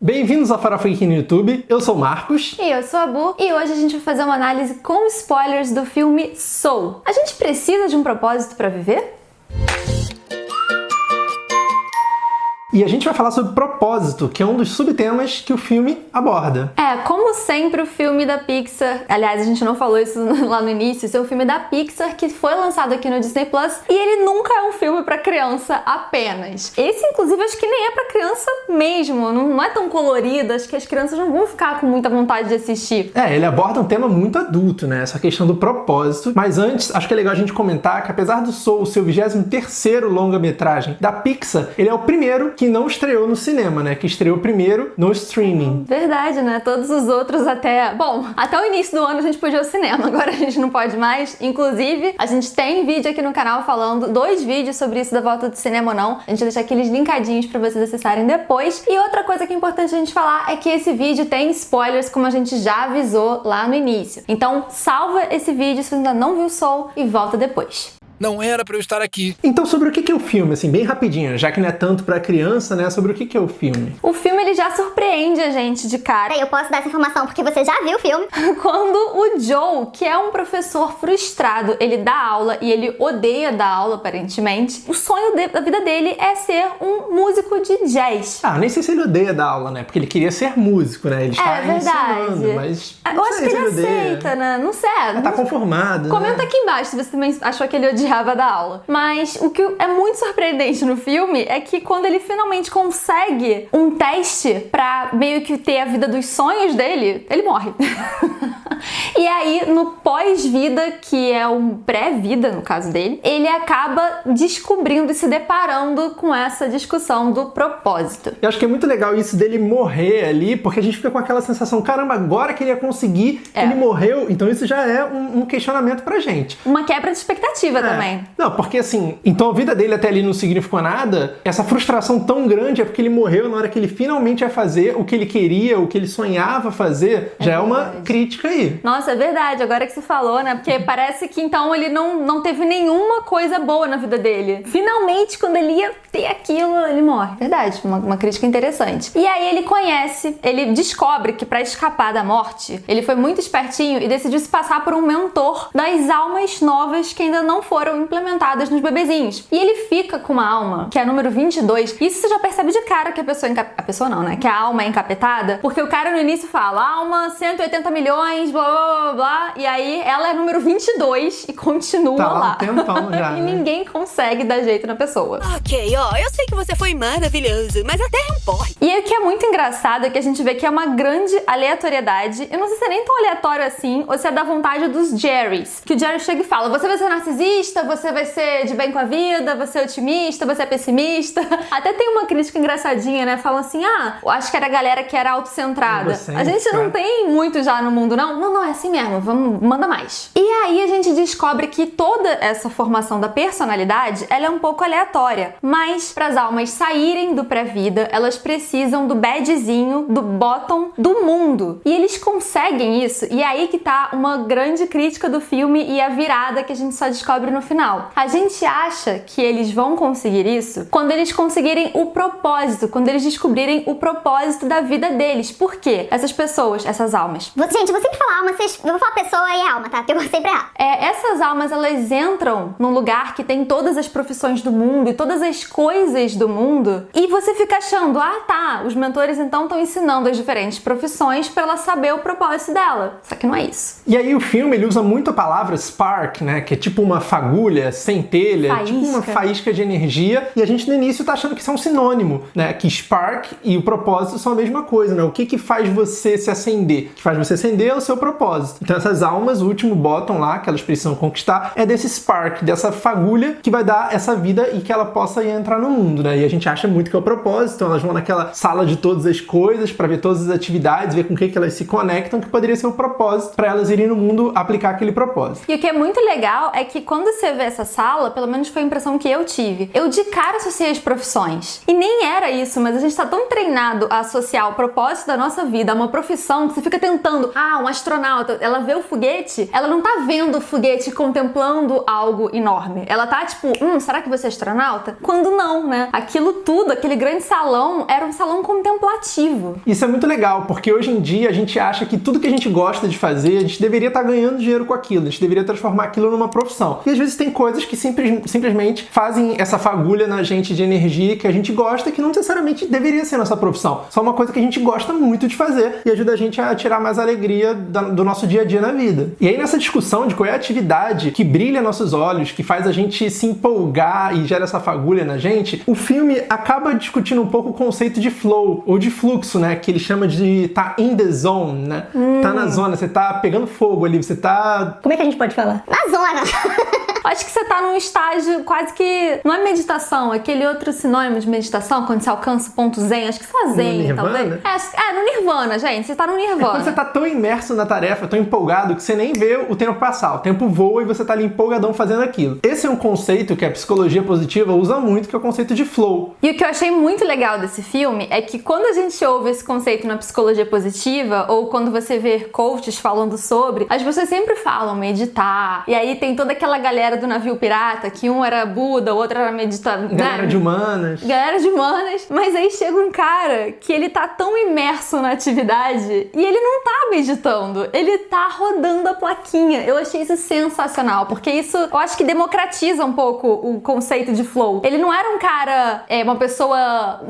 Bem-vindos ao Farofa Geek no YouTube, eu sou o Marcos. E eu sou a Bu, e hoje a gente vai fazer uma análise com spoilers do filme Soul. A gente precisa de um propósito para viver? E a gente vai falar sobre propósito, que é um dos subtemas que o filme aborda. Como sempre o filme da Pixar, aliás, a gente não falou isso lá no início, esse é um filme da Pixar que foi lançado aqui no Disney Plus e ele nunca é um filme pra criança apenas. Esse, inclusive, acho que nem é pra criança mesmo, não é tão colorido, acho que as crianças não vão ficar com muita vontade de assistir. Ele aborda um tema muito adulto, né? Essa questão do propósito. Mas antes, acho que é legal a gente comentar que apesar do Soul ser o 23º longa-metragem da Pixar, ele é o primeiro que não estreou no cinema, né? Que estreou primeiro no streaming. Verdade, né? Todos os outros até o início do ano a gente podia ir ao cinema, agora a gente não pode mais. Inclusive, a gente tem vídeo aqui no canal falando, 2 vídeos sobre isso da volta do cinema ou não. A gente vai deixar aqueles linkadinhos pra vocês acessarem depois. E outra coisa que é importante a gente falar é que esse vídeo tem spoilers, como a gente já avisou lá no início. Então, salva esse vídeo se você ainda não viu o Soul e volta depois. Não era pra eu estar aqui. Então, sobre o que é o filme, assim, bem rapidinho, já que não é tanto pra criança, né? Sobre o que é o filme? O filme, ele já surpreende a gente de cara. Eu posso dar essa informação porque você já viu o filme. Quando o Joe, que é um professor frustrado, ele dá aula e ele odeia dar aula, aparentemente, o sonho da vida dele é ser um músico de jazz. Nem sei se ele odeia dar aula, né? Porque ele queria ser músico, né? Ele está ensinando, mas eu acho que ele aceita, né? Não sei. Tá conformado, Comenta aqui embaixo se você também achou que ele odiava da aula. Mas o que é muito surpreendente no filme é que quando ele finalmente consegue um teste pra meio que ter a vida dos sonhos dele, ele morre. E aí, no pós-vida, que é um pré-vida no caso dele, ele acaba descobrindo e se deparando com essa discussão do propósito. Eu acho que é muito legal isso dele morrer ali, porque a gente fica com aquela sensação, caramba, agora que ele ia conseguir, ele morreu, então isso já é um questionamento pra gente. Uma quebra de expectativa também. Não, porque assim, então a vida dele até ali não significou nada, essa frustração tão grande é porque ele morreu na hora que ele finalmente ia fazer o que ele queria, o que ele sonhava fazer, já é uma crítica aí. Nossa, é verdade, agora que você falou, né? Porque parece que então ele não teve nenhuma coisa boa na vida dele. Finalmente, quando ele ia ter aquilo, ele morre. Verdade, uma crítica interessante. E aí ele descobre que pra escapar da morte, ele foi muito espertinho e decidiu se passar por um mentor das almas novas que ainda não foram implementadas nos bebezinhos. E ele fica com uma alma, que é a número 22. Isso você já percebe de cara que que a alma é encapetada, porque o cara no início fala, alma 180 milhões, blá blá blá blá, e aí ela é número 22 e continua lá. Um tempão já, e ninguém consegue dar jeito na pessoa. Ok, eu sei que você foi maravilhoso, mas a Terra é um porre. E aí o que é muito engraçado é que a gente vê que é uma grande aleatoriedade. Eu não sei se é nem tão aleatório assim, ou se é da vontade dos Jerrys. Que o Jerry chega e fala, você vai ser narcisista, você vai ser de bem com a vida, você é otimista, você é pessimista. Até tem uma crítica engraçadinha, né? Falam assim, eu acho que era a galera que era autocentrada. A gente não tem muito já no mundo, não? Não, é assim mesmo, manda mais. E aí a gente descobre que toda essa formação da personalidade, ela é um pouco aleatória. Mas para as almas saírem do pré-vida, elas precisam do badzinho, do bottom do mundo. E eles conseguem isso, e é aí que tá uma grande crítica do filme e a virada que a gente só descobre no final. A gente acha que eles vão conseguir isso quando eles conseguirem o propósito, quando eles descobrirem o propósito da vida deles. Por quê? Essas pessoas, essas almas. Gente, eu vou sempre falar alma, eu vou falar pessoa e alma, tá? Porque eu vou sempre errar. Essas almas, elas entram num lugar que tem todas as profissões do mundo e todas as coisas do mundo, e você fica achando, os mentores então estão ensinando as diferentes profissões pra ela saber o propósito dela. Só que não é isso. E aí o filme, ele usa muito a palavra spark, né? Que é tipo uma fagulha, centelha, tipo uma faísca de energia, e a gente no início tá achando que isso é um sinônimo, né? Que spark e o propósito são a mesma coisa, né? O que faz você se acender? O que faz você acender é o seu propósito. Então essas almas, o último bottom lá, que elas precisam conquistar, é desse spark, dessa fagulha que vai dar essa vida e que ela possa ir entrar no mundo, né? E a gente acha muito que é o propósito, então elas vão naquela sala de todas as coisas pra ver todas as atividades, ver com o que elas se conectam, que poderia ser o propósito pra elas irem no mundo aplicar aquele propósito. E o que é muito legal é que quando você vê essa sala, pelo menos foi a impressão que eu tive, eu de cara associei as profissões. E nem era isso, mas a gente tá tão treinado a associar o propósito da nossa vida a uma profissão que você fica tentando, um astronauta astronauta, ela vê o foguete, ela não tá vendo o foguete contemplando algo enorme. Ela tá tipo, será que você é astronauta? Quando não, né? Aquilo tudo, aquele grande salão, era um salão contemplativo. Isso é muito legal, porque hoje em dia a gente acha que tudo que a gente gosta de fazer, a gente deveria estar ganhando dinheiro com aquilo, a gente deveria transformar aquilo numa profissão. E às vezes tem coisas que simplesmente fazem essa fagulha na gente de energia que a gente gosta, que não necessariamente deveria ser nossa profissão. Só uma coisa que a gente gosta muito de fazer e ajuda a gente a tirar mais alegria do nosso dia a dia na vida. E aí nessa discussão de qual é a atividade que brilha nossos olhos, que faz a gente se empolgar e gera essa fagulha na gente, o filme acaba discutindo um pouco o conceito de flow, ou de fluxo, né? Que ele chama de tá in the zone, né? Tá na zona, você tá pegando fogo ali, você tá... Como é que a gente pode falar? Na zona! Acho que você tá num estágio quase que... Não é meditação, é aquele outro sinônimo de meditação, quando você alcança o ponto zen. Acho que só zen, talvez. No Nirvana, gente. Você tá no Nirvana. Quando você tá tão imerso na tarefa, tão empolgado, que você nem vê o tempo passar. O tempo voa e você tá ali empolgadão fazendo aquilo. Esse é um conceito que a psicologia positiva usa muito, que é o conceito de flow. E o que eu achei muito legal desse filme é que quando a gente ouve esse conceito na psicologia positiva, ou quando você vê coaches falando sobre, as pessoas sempre falam meditar. E aí tem toda aquela galera do navio pirata, que um era Buda, o outro era meditador. Galera de humanas. Galera de humanas. Mas aí chega um cara que ele tá tão imerso na atividade e ele não tá meditando, ele tá rodando a plaquinha. Eu achei isso sensacional, porque isso eu acho que democratiza um pouco o conceito de flow. Ele não era um cara, uma pessoa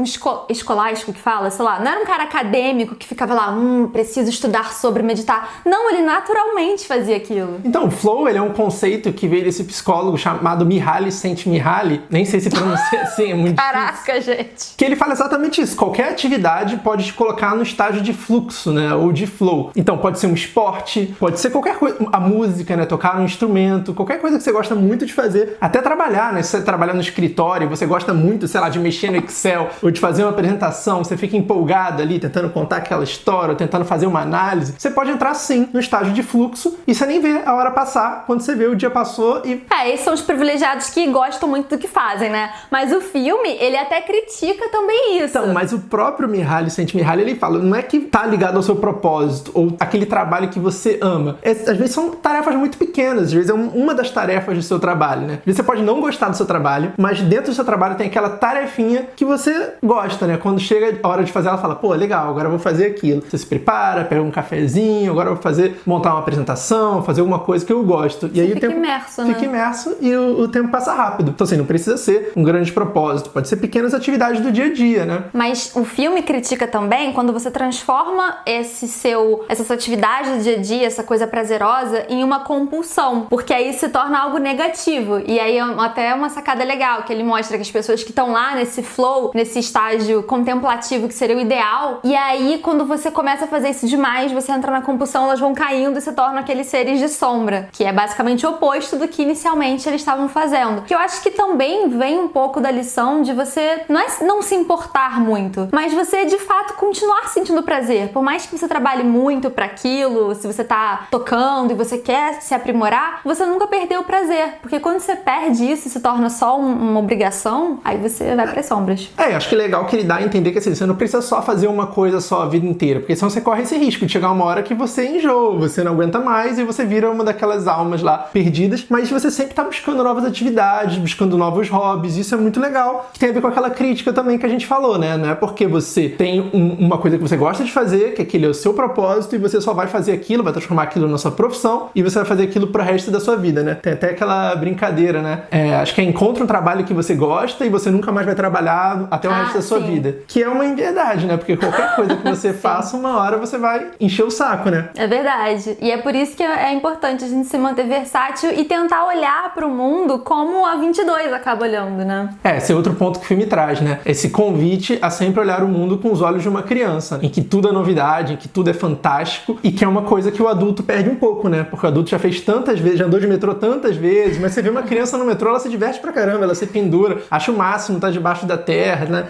escolástico que fala, sei lá, não era um cara acadêmico que ficava lá, preciso estudar sobre meditar. Não, ele naturalmente fazia aquilo. Então, o flow, ele é um conceito que veio desse psicólogo chamado Mihaly Csikszentmihalyi, nem sei se pronuncia assim, é muito Caraca, difícil. gente. Que ele fala exatamente isso, qualquer atividade pode te colocar no estágio de fluxo, né, ou de flow. Então, pode ser um esporte, pode ser qualquer coisa, a música, né, tocar um instrumento, qualquer coisa que você gosta muito de fazer, até trabalhar, né, se você trabalhar no escritório, você gosta muito, sei lá, de mexer no Excel, ou de fazer uma apresentação, você fica empolgado ali, tentando contar aquela história, ou tentando fazer uma análise, você pode entrar sim no estágio de fluxo e você nem vê a hora passar, quando você vê o dia passou e... Esses são os privilegiados que gostam muito do que fazem, né? Mas o filme, ele até critica também isso. Então, mas o próprio Mihaly Csikszentmihalyi, ele fala, não é que tá ligado ao seu propósito, ou aquele trabalho que você ama. Às vezes são tarefas muito pequenas, às vezes é uma das tarefas do seu trabalho, né? Às vezes você pode não gostar do seu trabalho, mas dentro do seu trabalho tem aquela tarefinha que você gosta, né? Quando chega a hora de fazer, ela fala, pô, legal, agora eu vou fazer aquilo. Você se prepara, pega um cafezinho, agora eu vou montar uma apresentação, fazer alguma coisa que eu gosto. E aí fica imerso, né? Fica imerso e o tempo passa rápido. Então assim, não precisa ser um grande propósito, pode ser pequenas atividades do dia a dia, né? Mas o filme critica também quando você transforma essa atividade do dia a dia, essa coisa prazerosa, em uma compulsão, porque aí se torna algo negativo. E aí até uma sacada legal, que ele mostra que as pessoas que estão lá nesse flow, nesse estágio contemplativo que seria o ideal, e aí quando você começa a fazer isso demais, você entra na compulsão, elas vão caindo e se tornam aqueles seres de sombra, que é basicamente o oposto do que inicialmente eles estavam fazendo. Que eu acho que também vem um pouco da lição de você não se importar muito, mas você de fato continuar sentindo prazer. Por mais que você trabalhe muito pra aquilo, se você tá tocando e você quer se aprimorar, você nunca perdeu o prazer. Porque quando você perde isso e se torna só uma obrigação, aí você vai pras sombras. Acho que é legal que ele dá a entender que assim, você não precisa só fazer uma coisa só a vida inteira, porque senão você corre esse risco de chegar uma hora que você enjoa, você não aguenta mais e você vira uma daquelas almas lá perdidas, mas você sempre tá buscando novas atividades, buscando novos hobbies, isso é muito legal, que tem a ver com aquela crítica também que a gente falou, né? Não é porque você tem uma coisa que você gosta de fazer, que aquele é o seu propósito e você só vai fazer aquilo, vai transformar aquilo na sua profissão e você vai fazer aquilo pro resto da sua vida, né? Tem até aquela brincadeira, né? Acho que encontra um trabalho que você gosta e você nunca mais vai trabalhar até o resto da sua vida. Que é uma inverdade, né? Porque qualquer coisa que você faça, uma hora você vai encher o saco, né? É verdade. E é por isso que é importante a gente se manter versátil e tentar olhar pro mundo como a 22 acaba olhando, né? Esse é outro ponto que o filme traz, né? Esse convite a sempre olhar o mundo com os olhos de uma criança, em que tudo é novidade, em que tudo é fantástico e que é uma coisa que o adulto perde um pouco, né? Porque o adulto já fez tantas vezes, já andou de metrô tantas vezes, mas você vê uma criança no metrô, ela se diverte pra caramba, ela se pendura, acha o máximo, tá debaixo da terra, né?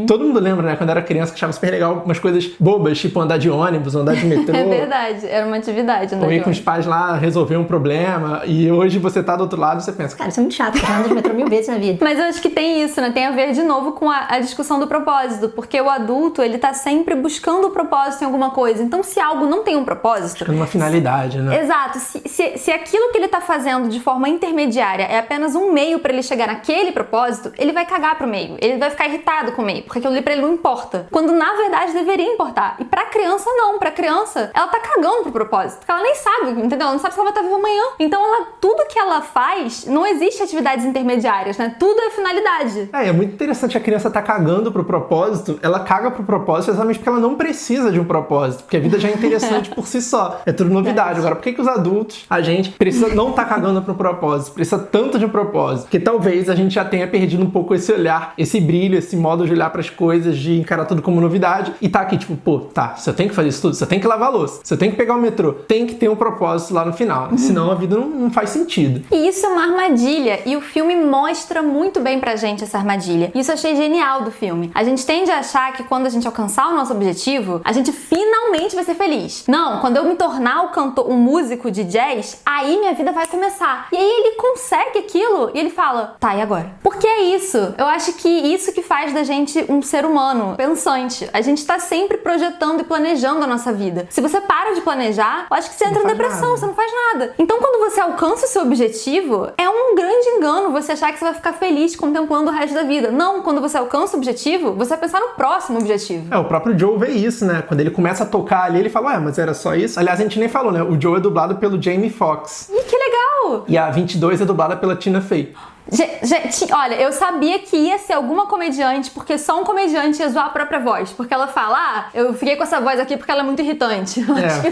Todo mundo lembra, né? Quando era criança, que achava super legal umas coisas bobas, tipo andar de ônibus, andar de metrô. É verdade, era uma atividade, né? Ou ir com os pais lá resolver um problema, e hoje você tá do outro lado, você pensa, cara, isso é muito chato, eu já ando de metrô 1000 vezes na vida. Mas eu acho que tem isso, né? Tem a ver de novo com a discussão do propósito, porque o adulto, ele tá sempre buscando o propósito em alguma coisa. Então, se algo não tem um propósito... buscando uma finalidade, né? Exato. Se aquilo que ele tá fazendo de forma intermediária é apenas um meio pra ele chegar naquele propósito, ele vai cagar pro meio. Ele vai ficar irritado com o meio, porque aquilo ali pra ele não importa. Quando, na verdade, deveria importar. E pra criança, não. Pra criança, ela tá cagando pro propósito. Porque ela nem sabe, entendeu? Ela não sabe se ela vai estar viva amanhã. Então, tudo que ela faz, não existe atividades intermediárias, né? Tudo é finalidade. É muito interessante a criança tá cagando pro propósito. Ela caga pro propósito exatamente porque ela não precisa de um propósito. Porque a vida já é interessante por si só. É tudo novidade. Agora, por que os adultos, a gente, precisa não tá cagando pro propósito? Precisa tanto de um propósito. Porque talvez a gente já tenha perdido um pouco esse olhar, esse brilho, esse modo de olhar pras coisas, de encarar tudo como novidade. E tá aqui, tipo, pô, tá, você tem que fazer isso tudo, você tem que lavar a louça, você tem que pegar o metrô, tem que ter um propósito lá no final. Senão a vida não faz sentido. E isso é uma armadilha. E o filme mostra muito bem pra gente essa armadilha. Isso eu achei genial do filme. A gente tende a achar que quando a gente alcançar o nosso objetivo, a gente finalmente vai ser feliz. Não, quando eu me tornar um músico de jazz, aí minha vida vai começar. E aí ele consegue aquilo e ele fala, tá, e agora? Porque é isso. Eu acho que isso que faz da gente um ser humano pensante. A gente tá sempre projetando e planejando a nossa vida. Se você para de planejar, eu acho que você entra em depressão, você não faz nada. Então quando você alcança o seu objetivo, é um grande engano você achar que você vai ficar feliz contemplando o resto da vida. Não, quando você alcança o objetivo, você vai pensar no próximo objetivo. O próprio Joe vê isso, né? Quando ele começa a tocar ali, ele fala, mas era só isso? Aliás, a gente nem falou, né? O Joe é dublado pelo Jamie Foxx. Ih, que legal! E a 22 é dublada pela Tina Fey. Gente, olha, eu sabia que ia ser alguma comediante, porque só um comediante ia zoar a própria voz. Porque ela fala, eu fiquei com essa voz aqui porque ela é muito irritante.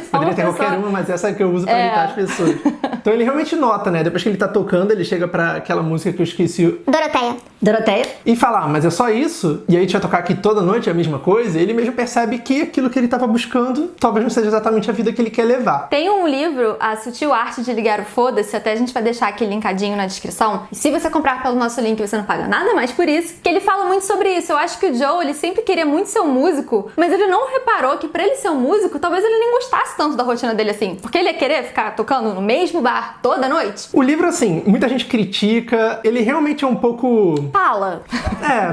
Poderia ter qualquer uma, mas essa é que eu uso pra irritar as pessoas. Então ele realmente nota, né? Depois que ele tá tocando, ele chega pra aquela música que eu esqueci. Doroteia. E fala, mas é só isso? E aí a gente vai tocar aqui toda noite a mesma coisa? E ele mesmo percebe que aquilo que ele tava buscando talvez não seja exatamente a vida que ele quer levar. Tem um livro, A Sutil Arte de Ligar o Foda-se, até a gente vai deixar aqui linkadinho na descrição. E se você comprar pelo nosso link, você não paga nada mais por isso, que ele fala muito sobre isso. Eu acho que o Joe, ele sempre queria muito ser um músico, mas ele não reparou que pra ele ser um músico, talvez ele nem gostasse tanto da rotina dele assim. Porque ele ia querer ficar tocando no mesmo bar toda noite. O livro, assim, muita gente critica, ele realmente é um pouco... Fala!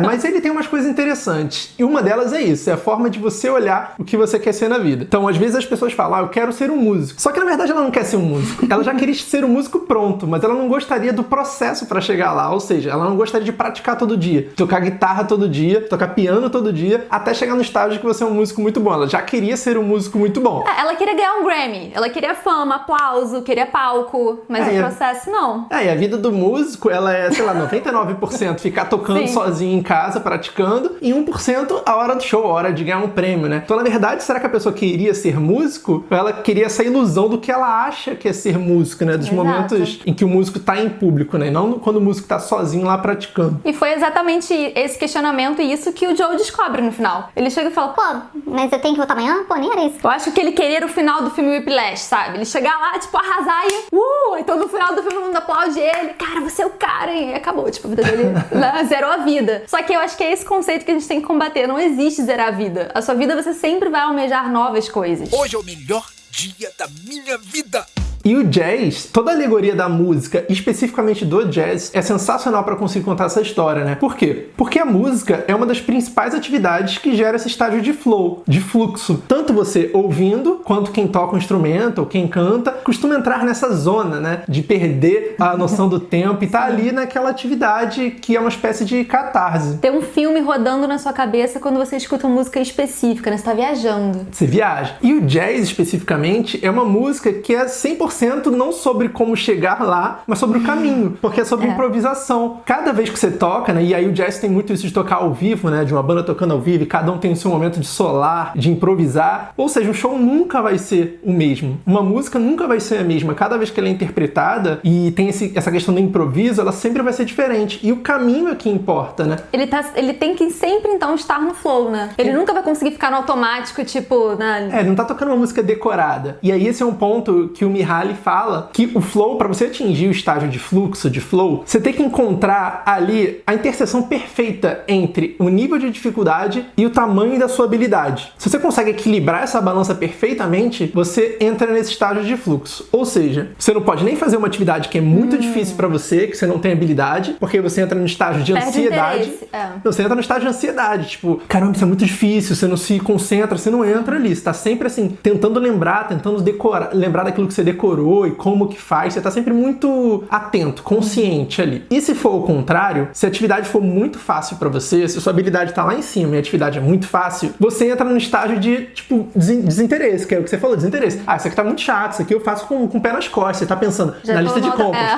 Mas ele tem umas coisas interessantes. E uma delas é isso, é a forma de você olhar o que você quer ser na vida. Então, às vezes as pessoas falam, eu quero ser um músico. Só que, na verdade, ela não quer ser um músico. Ela já queria ser um músico pronto, mas ela não gostaria do processo pra chegar lá. Ou seja, ela não gostaria de praticar todo dia, tocar guitarra todo dia, tocar piano todo dia, até chegar no estágio que você é um músico muito bom. Ela já queria ser um músico muito bom. Ela queria ganhar um Grammy, ela queria fama, aplauso, queria palco, mas o processo não. E a vida do músico, ela é, sei lá, 99% ficar tocando sozinho em casa, praticando, e 1% a hora do show, a hora de ganhar um prêmio, né? Então, na verdade, será que a pessoa queria ser músico? Ou ela queria essa ilusão do que ela acha que é ser músico, né? Dos momentos em que o músico tá em público, né? E não quando o músico tá sozinho lá praticando. E foi exatamente esse questionamento e isso que o Joe descobre no final. Ele chega e fala, mas eu tenho que voltar amanhã? Nem era isso. Eu acho que ele queria o final do filme Whiplash, sabe? Ele chegar lá, tipo, arrasar e... Então no final do filme todo mundo aplaude ele. Cara, você é o cara, hein? E acabou, tipo, a vida dele zerou a vida. Só que eu acho que é esse conceito que a gente tem que combater. Não existe zerar a vida. A sua vida, você sempre vai almejar novas coisas. Hoje é o melhor dia da minha vida. E o jazz, toda a alegoria da música, especificamente do jazz, é sensacional para conseguir contar essa história, né? Por quê? Porque a música é uma das principais atividades que gera esse estágio de flow, de fluxo. Tanto você ouvindo, quanto quem toca um instrumento ou quem canta, costuma entrar nessa zona, né? De perder a noção do tempo e tá ali naquela atividade que é uma espécie de catarse. Tem um filme rodando na sua cabeça quando você escuta uma música específica, né? Você tá viajando. Você viaja. E o jazz, especificamente, é uma música que é 100% não sobre como chegar lá, mas sobre o caminho, porque é sobre improvisação. Cada vez que você toca, né, e aí o jazz tem muito isso de tocar ao vivo, né, de uma banda tocando ao vivo, e cada um tem o seu momento de solar, de improvisar, ou seja, um show nunca vai ser o mesmo. Uma música nunca vai ser a mesma. Cada vez que ela é interpretada e tem essa questão do improviso, ela sempre vai ser diferente. E o caminho é que importa, né? Ele tem que sempre, então, estar no flow, né? Ele nunca vai conseguir ficar no automático, tipo... Ele não tá tocando uma música decorada. E aí esse é um ponto que o Mihaly a Ali fala que o flow, para você atingir o estágio de fluxo, de flow, você tem que encontrar ali a interseção perfeita entre o nível de dificuldade e o tamanho da sua habilidade. Se você consegue equilibrar essa balança perfeitamente, você entra nesse estágio de fluxo. Ou seja, você não pode nem fazer uma atividade que é muito difícil para você, que você não tem habilidade, porque você entra no estágio de ansiedade. Você entra no estágio de ansiedade, tipo, caramba, isso é muito difícil, você não se concentra, você não entra ali. Você tá sempre assim, tentando lembrar, tentando decorar, lembrar daquilo que você decorou e como que faz. Você tá sempre muito atento, consciente ali. E se for o contrário, se a atividade for muito fácil para você, se a sua habilidade tá lá em cima e a atividade é muito fácil, você entra no estágio de, tipo, desinteresse, que é o que você falou, desinteresse. Ah, isso aqui tá muito chato, isso aqui eu faço com o pé nas costas. Você tá pensando na lista de compras.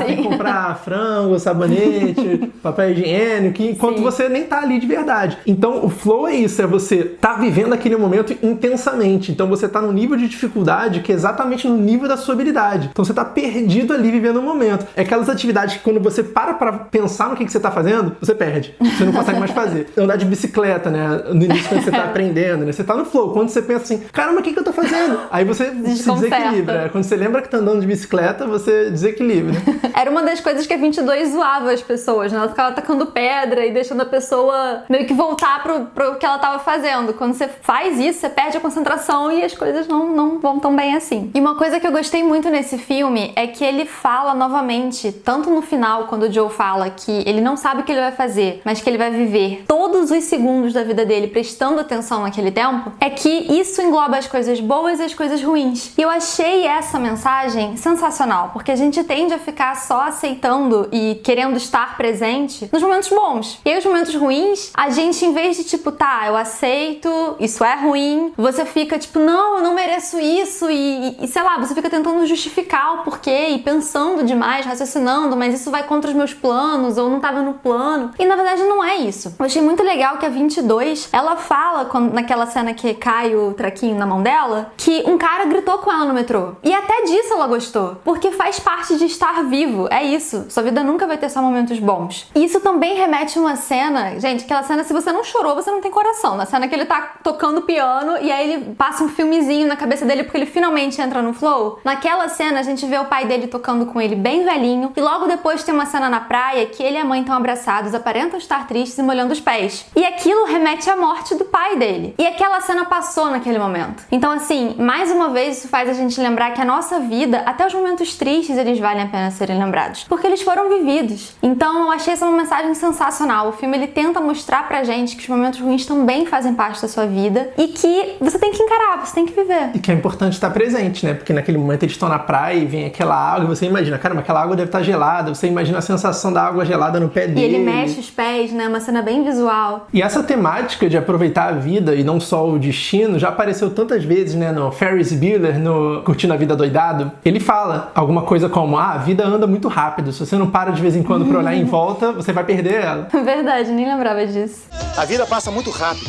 Tem que comprar frango, sabonete, papel higiênico, enquanto você nem tá ali de verdade. Então, o flow é isso, é você tá vivendo aquele momento intensamente. Então, você tá no nível de dificuldade que é exatamente no nível da sua habilidade. Então, você tá perdido ali vivendo o momento. É aquelas atividades que quando você para pra pensar no que você tá fazendo, você perde. Você não consegue mais fazer. Andar de bicicleta, né? No início, quando você tá aprendendo, né? Você tá no flow. Quando você pensa assim, caramba, o que eu tô fazendo? Aí você se desequilibra. Quando você lembra que tá andando de bicicleta, você desequilibra. Era uma das coisas que a 22 zoava as pessoas, né? Ela ficava atacando pedra e deixando a pessoa meio que voltar pro que ela tava fazendo. Quando você faz isso, você perde a concentração e as coisas não vão tão bem assim. E uma coisa que eu gostei muito nesse filme é que ele fala novamente, tanto no final, quando o Joe fala que ele não sabe o que ele vai fazer, mas que ele vai viver todos os segundos da vida dele prestando atenção naquele tempo, é que isso engloba as coisas boas e as coisas ruins. E eu achei essa mensagem sensacional, porque a gente tende a ficar só aceitando e querendo estar presente nos momentos bons. E aí os momentos ruins, a gente, em vez de tipo, tá, eu aceito, isso é ruim, você fica tipo, não, eu não mereço isso e sei lá, você fica tentando justificar o porquê e pensando demais, raciocinando, mas isso vai contra os meus planos ou não tava no plano. E na verdade não é isso. Eu achei muito legal que a 22, ela fala, naquela cena que cai o traquinho na mão dela, que um cara gritou com ela no metrô. E até disso ela gostou, porque faz parte de estar vivo. É isso. Sua vida nunca vai ter só momentos bons. E isso também remete a uma cena, gente, aquela cena, se você não chorou, você não tem coração. Na cena que ele tá tocando piano e aí ele passa um filmezinho na cabeça dele porque ele finalmente entra no flow. Naquela cena a gente vê o pai dele tocando com ele bem velhinho e logo depois tem uma cena na praia que ele e a mãe estão abraçados, aparentam estar tristes e molhando os pés. E aquilo remete à morte do pai dele. E aquela cena passou naquele momento. Então assim, mais uma vez isso faz a gente lembrar que a nossa vida, até os momentos tristes, eles valem a pena serem lembrados, porque eles foram vividos. Então eu achei essa uma mensagem sensacional. O filme ele tenta mostrar pra gente que os momentos ruins também fazem parte da sua vida e que você tem que encarar, você tem que viver. E que é importante estar presente, né? Porque naquele momento eles estão na praia e vem aquela água e você imagina, caramba, aquela água deve estar gelada, você imagina a sensação da água gelada no pé dele. E ele mexe os pés, né? Uma cena bem visual. E essa temática de aproveitar a vida e não só o destino já apareceu tantas vezes, né? No Ferris Bueller, no Curtindo a Vida Doidado. Ele fala alguma coisa como, a vida anda muito rápido, se você não para de vez em quando pra olhar em volta, você vai perder ela. Verdade, nem lembrava disso. A vida passa muito rápido.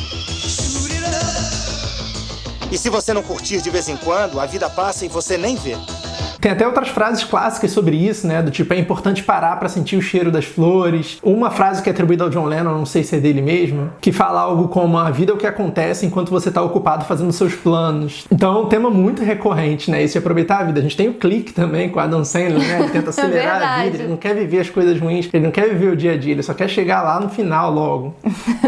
E se você não curtir de vez em quando, a vida passa e você nem vê. Tem até outras frases clássicas sobre isso, né? Do tipo, é importante parar pra sentir o cheiro das flores. Uma frase que é atribuída ao John Lennon, não sei se é dele mesmo, que fala algo como, a vida é o que acontece enquanto você tá ocupado fazendo seus planos. Então é um tema muito recorrente, né? Esse de aproveitar a vida. A gente tem o Clique também com Adam Sandler, né? Ele tenta acelerar a vida, ele não quer viver as coisas ruins, ele não quer viver o dia a dia, ele só quer chegar lá no final logo.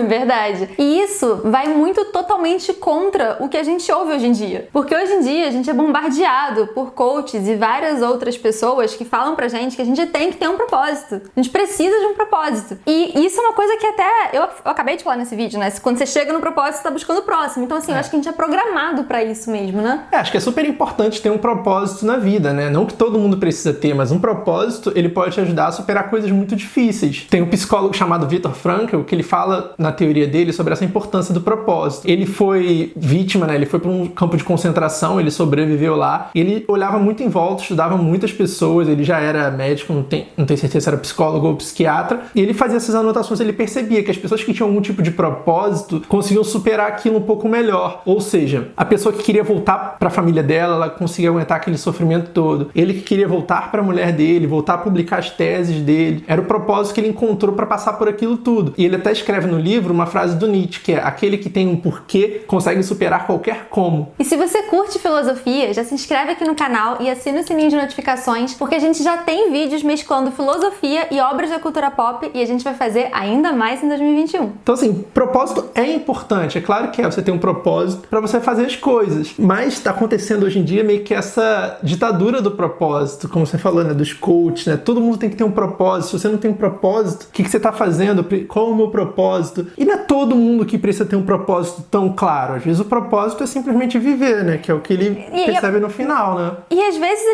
Verdade. E isso vai muito totalmente contra o que a gente ouve hoje em dia. Porque hoje em dia a gente é bombardeado por coaches e várias outras pessoas que falam pra gente que a gente tem que ter um propósito. A gente precisa de um propósito. E isso é uma coisa que até eu acabei de falar nesse vídeo, né? Quando você chega no propósito, você tá buscando o próximo. Então, assim, eu acho que a gente é programado pra isso mesmo, né? Acho que é super importante ter um propósito na vida, né? Não que todo mundo precisa ter, mas um propósito, ele pode te ajudar a superar coisas muito difíceis. Tem um psicólogo chamado Viktor Frankl, que ele fala na teoria dele sobre essa importância do propósito. Ele foi vítima, né? Ele foi pra um campo de concentração, ele sobreviveu lá. Ele olhava muito em volta, estudava muitas pessoas, ele já era médico, não tenho certeza se era psicólogo ou psiquiatra, e ele fazia essas anotações, ele percebia que as pessoas que tinham algum tipo de propósito conseguiam superar aquilo um pouco melhor. Ou seja, a pessoa que queria voltar para a família dela, ela conseguia aguentar aquele sofrimento todo. Ele que queria voltar para a mulher dele, voltar a publicar as teses dele, era o propósito que ele encontrou para passar por aquilo tudo. E ele até escreve no livro uma frase do Nietzsche, que é: aquele que tem um porquê consegue superar qualquer como. E se você curte filosofia, já se inscreve aqui no canal e assina assine o sininho de notificações, porque a gente já tem vídeos mesclando filosofia e obras da cultura pop e a gente vai fazer ainda mais em 2021. Então, assim, propósito é importante. É claro que você tem um propósito pra você fazer as coisas, mas tá acontecendo hoje em dia meio que essa ditadura do propósito, como você falou, né, dos coaches, né? Todo mundo tem que ter um propósito. Se você não tem um propósito, o que você tá fazendo? Qual é o meu propósito? E não é todo mundo que precisa ter um propósito tão claro. Às vezes o propósito é simplesmente viver, né? Que é o que ele percebe no final, né? E às vezes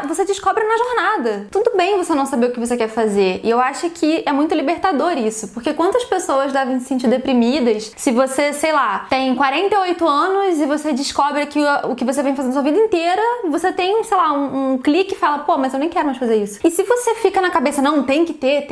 você descobre na jornada. Tudo bem você não saber o que você quer fazer. E eu acho que é muito libertador isso. Porque quantas pessoas devem se sentir deprimidas se você, sei lá, tem 48 anos e você descobre que o que você vem fazendo a sua vida inteira, você tem, sei lá, um clique e fala, pô, mas eu nem quero mais fazer isso. E se você fica na cabeça, não, tem que ter,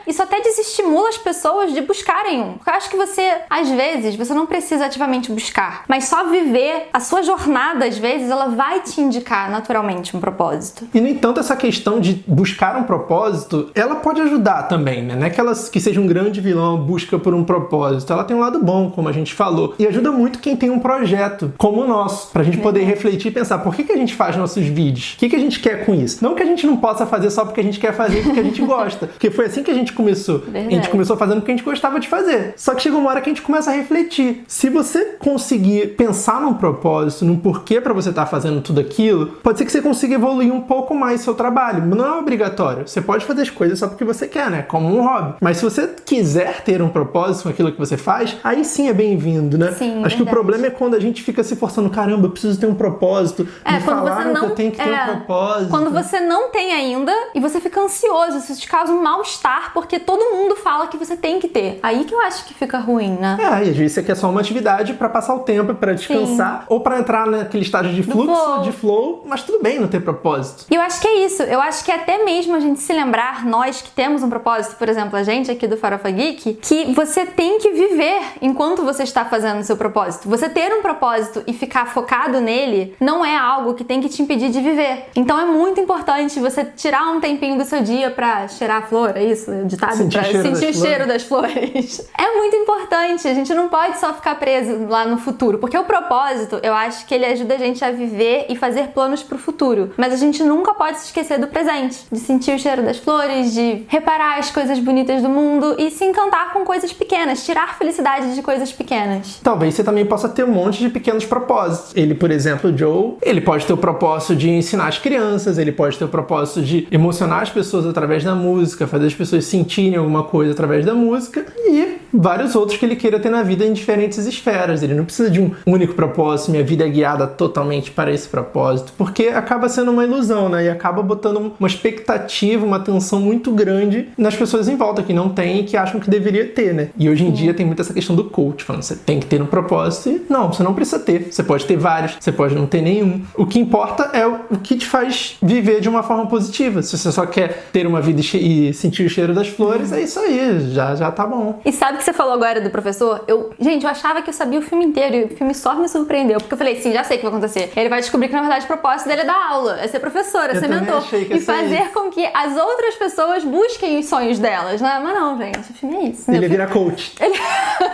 isso até desestimula as pessoas de buscarem um. Porque eu acho que você, às vezes, você não precisa ativamente buscar, mas só viver a sua jornada, às vezes, ela vai te indicar naturalmente um propósito. E, no entanto, essa questão de buscar um propósito, ela pode ajudar também, né? Não é que seja um grande vilão, busca por um propósito. Ela tem um lado bom, como a gente falou. E ajuda muito quem tem um projeto como o nosso, pra gente poder refletir e pensar, por que a gente faz nossos vídeos? O que a gente quer com isso? Não que a gente não possa fazer só porque a gente quer fazer, porque a gente gosta. Porque foi assim que a gente começou. Verdade. A gente começou fazendo porque a gente gostava de fazer. Só que chega uma hora que a gente começa a refletir. Se você conseguir pensar num propósito, num porquê pra você estar fazendo tudo aquilo, pode ser que você consiga evoluir um pouco mais seu trabalho. Não é obrigatório. Você pode fazer as coisas só porque você quer, né? Como um hobby. Mas se você quiser ter um propósito com aquilo que você faz, aí sim é bem-vindo, né? Sim, acho que o problema é quando a gente fica se forçando, caramba, eu preciso ter um propósito. Me falaram que eu tenho que ter um propósito. Quando você não tem ainda e você fica ansioso, isso te causa um mal-estar porque todo mundo fala que você tem que ter. Aí que eu acho que fica ruim, né? E às vezes você quer só uma atividade pra passar o tempo, pra descansar, ou pra entrar naquele estágio de fluxo, de flow, mas tudo bem não ter propósito. E eu acho que é isso. Eu acho que até mesmo a gente se lembrar, nós que temos um propósito, por exemplo, a gente aqui do Farofa Geek, que você tem que viver enquanto você está fazendo o seu propósito. Você ter um propósito e ficar focado nele não é algo que tem que te impedir de viver. Então é muito importante você tirar um tempinho do seu dia pra cheirar a flor, é isso? O ditado? Sentir o cheiro das flores. É muito importante. A gente não pode só ficar preso lá no futuro, porque o propósito, eu acho que ele ajuda a gente a viver e fazer planos pro futuro. Mas a gente nunca pode se esquecer do presente, de sentir o cheiro das flores, de reparar as coisas bonitas do mundo e se encantar com coisas pequenas, tirar felicidade de coisas pequenas. Talvez você também possa ter um monte de pequenos propósitos. Ele, por exemplo, o Joe, ele pode ter o propósito de ensinar as crianças, ele pode ter o propósito de emocionar as pessoas através da música, fazer as pessoas sentirem alguma coisa através da música e vários outros que ele queira ter na vida em diferentes esferas. Ele não precisa de um único propósito, minha vida é guiada totalmente para esse propósito, porque acaba sendo uma ilusão, né? E acaba botando uma expectativa, uma tensão muito grande nas pessoas em volta que não tem e que acham que deveria ter, né? E hoje em dia tem muito essa questão do coach, falando, você tem que ter um propósito e não, você não precisa ter. Você pode ter vários, você pode não ter nenhum. O que importa é o que te faz viver de uma forma positiva. Se você só quer ter uma vida e sentir o cheiro das flores, é isso aí, já tá bom. E sabe o que você falou agora do professor? Gente, eu achava que eu sabia o filme inteiro e o filme só me surpreendeu, porque eu falei, sim, já sei o que vai acontecer. Ele vai descobrir que, na verdade, o propósito dele é dar aula, é ser professor, é ser mentor. E fazer com que as outras pessoas busquem os sonhos delas, né? Mas não, gente, o filme é isso. Ele ia virar coach.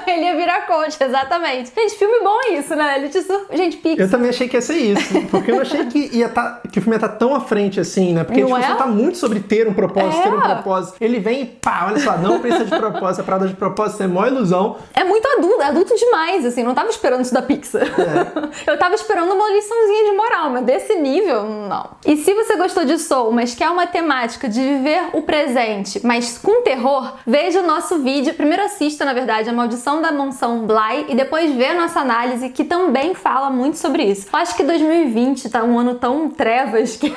Ele ia virar coach, exatamente. Gente, filme bom é isso, né? Gente, Pixar. Eu também achei que ia ser isso, porque eu não achei que o filme ia estar tão à frente assim, né? Porque a discussão tá muito sobre ter um propósito, ter um propósito. Ele vem e pá, olha só, não precisa de propósito, a parada de propósito é mó ilusão. É muito adulto demais, assim, não tava esperando isso da Pixar. Eu tava esperando uma liçãozinha de moral, mas desse nível, não. E se você gostou de Soul, mas quer uma temática de viver o presente, mas com terror, veja o nosso vídeo. Primeiro assista, na verdade, A Maldição da Mansão Bly e depois vê a nossa análise, que também fala muito sobre isso. Eu acho que 2020 tá um ano tão trevas que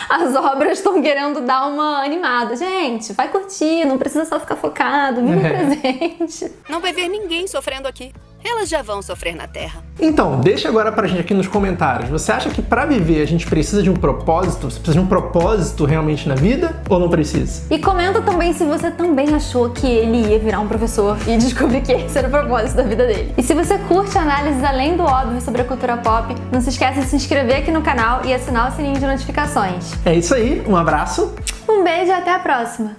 as obras estão querendo dar uma animada. Gente, vai curtir, não precisa só ficar focado, vive o presente. Não vai ver ninguém sofrendo aqui. Elas já vão sofrer na Terra. Então, deixa agora pra gente aqui nos comentários. Você acha que pra viver a gente precisa de um propósito? Você precisa de um propósito realmente na vida ou não precisa? E comenta também se você também achou que ele ia virar um professor e descobrir que esse era o propósito da vida dele. E se você curte análises além do óbvio sobre a cultura pop, não se esqueça de se inscrever aqui no canal e assinar o sininho de notificações. É isso aí, um abraço. Um beijo e até a próxima!